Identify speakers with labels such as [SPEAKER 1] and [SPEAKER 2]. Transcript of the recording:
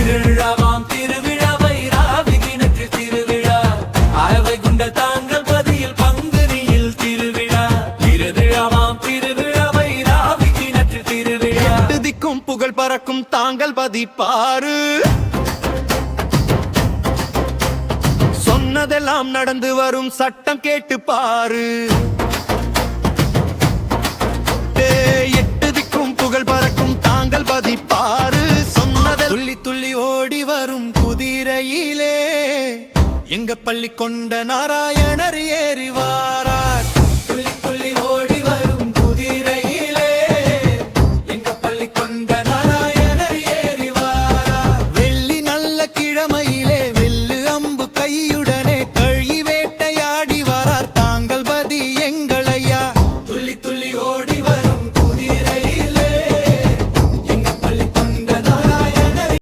[SPEAKER 1] திருவிழாவாம் திருவிழாவை ராவிகிணற்று திருவிழா ஆயவை குண்ட தாங்கள் பதியில் பங்குனியில் திருவிழா திருவிழாவாம் திருவிழாவை ராவிகிணற்று திருவிழா
[SPEAKER 2] திக்கும் புகழ் பறக்கும் தாங்கள் பதிப்பாரு சொன்னதெல்லாம் நடந்து வரும் சட்டம் கேட்டு பாரு எட்டு திக்கும் புகழ் பறக்கும் தாங்கள் பதிப்பாரு சொன்னதை துள்ளி துள்ளி ஓடி வரும் குதிரையிலே எங்க பள்ளி கொண்ட நாராயணர் ஏறிவார்